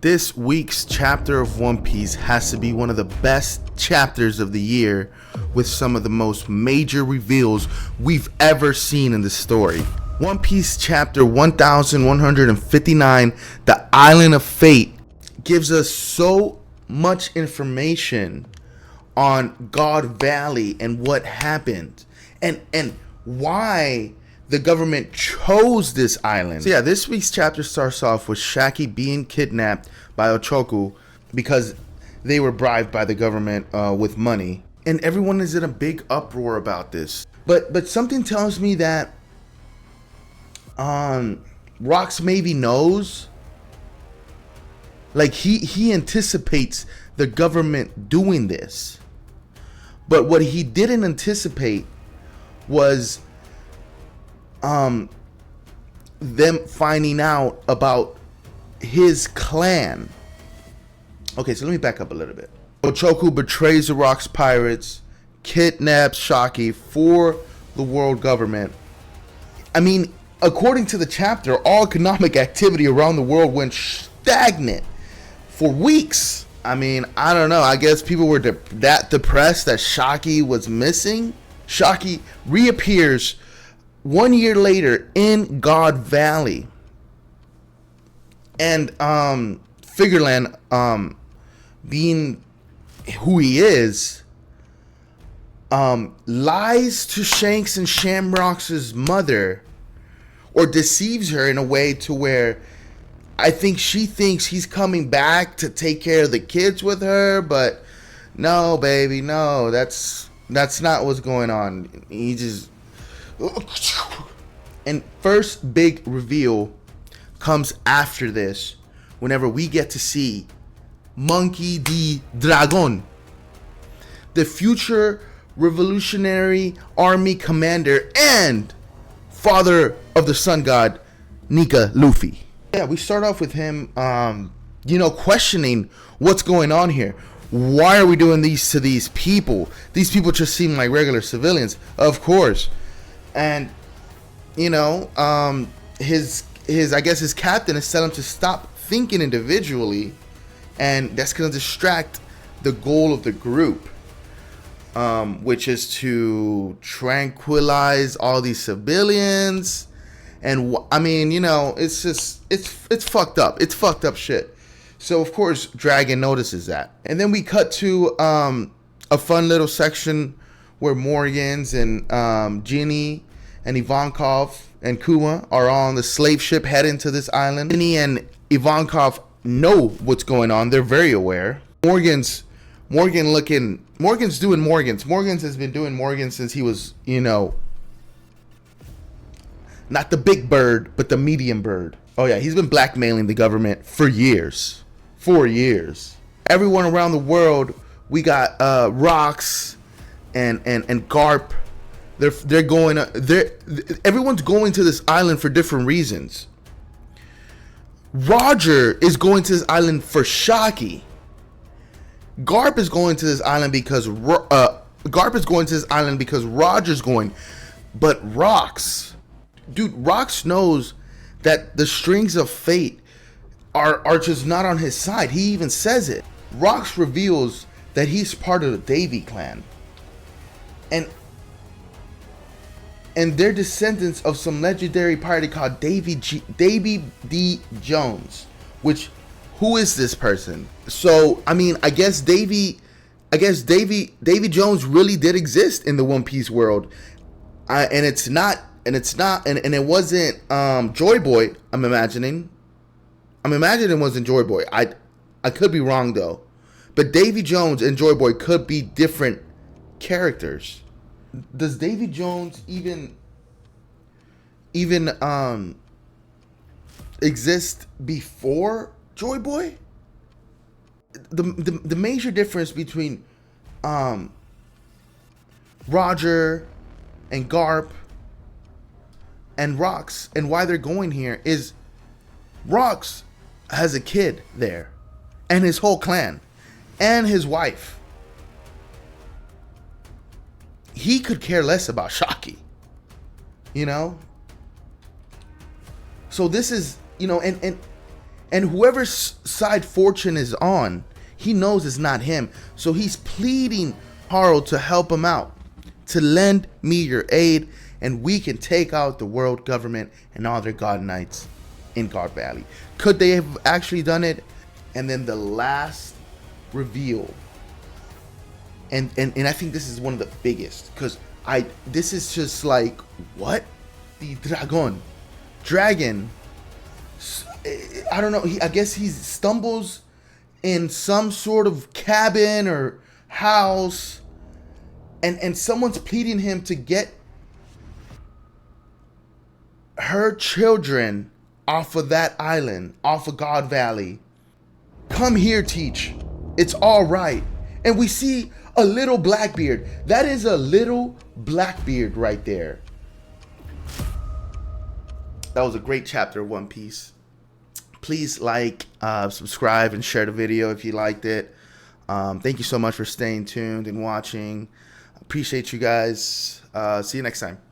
This week's chapter of One Piece has to be one of the best chapters of the year, with some of the most major reveals we've ever seen in the story. One Piece chapter 1159, The Island of Fate, gives us so much information on God Valley and what happened and why the government chose this island. So yeah, this week's chapter starts off with Shaki being kidnapped by Ochoku because they were bribed by the government with money, and everyone is in a big uproar about this. But something tells me that Rox maybe knows. Like he anticipates the government doing this, but what he didn't anticipate was them finding out about his clan. Okay, so let me back up a little bit. Ochoku betrays the Rocks pirates, kidnaps Shaki for the world government. I mean, according to the chapter, all economic activity around the world went stagnant for weeks. I mean, I don't know. I guess people were that depressed that Shaki was missing. Shaki reappears 1 year later in God Valley, and Figureland, being who he is, lies to Shanks and Shamrock's mother, or deceives her in a way to where I think she thinks he's coming back to take care of the kids with her, but no, baby, no, that's not what's going on. He just... And first big reveal comes after this, whenever we get to see Monkey D. Dragon, the future revolutionary army commander and father of the sun god Nika Luffy. Yeah, we start off with him, questioning what's going on here. Why are we doing these to these people? These people just seem like regular civilians, of course. And his I guess his captain has telling him to stop thinking individually, and that's going to distract the goal of the group, which is to tranquilize all these civilians. And I mean, it's just it's fucked up. It's fucked up shit. So of course Dragon notices that, and then we cut to a fun little section where Morgans and Ginny and Ivankov and Kuma are on the slave ship heading to this island. Ginny and Ivankov know what's going on. They're very aware. Morgan's doing Morgans. Morgans has been doing Morgans since he was, not the big bird, but the medium bird. Oh yeah, he's been blackmailing the government for years. 4 years. Everyone around the world, we got Rox and Garp. Everyone's going to this island for different reasons. Roger is going to this island for Shaki. Garp is going to this island because Roger's going. But Rox knows that the strings of fate are just not on his side. He even says it. Rox reveals that he's part of the Davy clan, and they're descendants of some legendary pirate called Davy D. Jones. Who is this person? So I mean, I guess Davy Jones really did exist in the One Piece world, and it wasn't JoyBoy. I'm imagining it wasn't JoyBoy. I could be wrong though, but Davy Jones and JoyBoy could be different characters. Does Davy Jones even exist before JoyBoy? The major difference between Roger and Garp and Rox, and why they're going here, is Rox has a kid there, and his whole clan, and his wife. He could care less about Shaki, So this is, and And whoever's side Fortune is on, he knows it's not him. So he's pleading Haro to help him out, to lend me your aid, and we can take out the world government and all their God Knights in Guard Valley. Could they have actually done it? And then the last reveal, and I think this is one of the biggest, because this is just like, what? The dragon, I don't know, I guess he stumbles in some sort of cabin or house, and someone's pleading him to get her children off of that island, off of God Valley. Come here, Teach. It's all right. And we see a little Blackbeard. That is a little Blackbeard right there. That was a great chapter of One Piece. Please like, subscribe, and share the video if you liked it. Thank you so much for staying tuned and watching. Appreciate you guys. See you next time.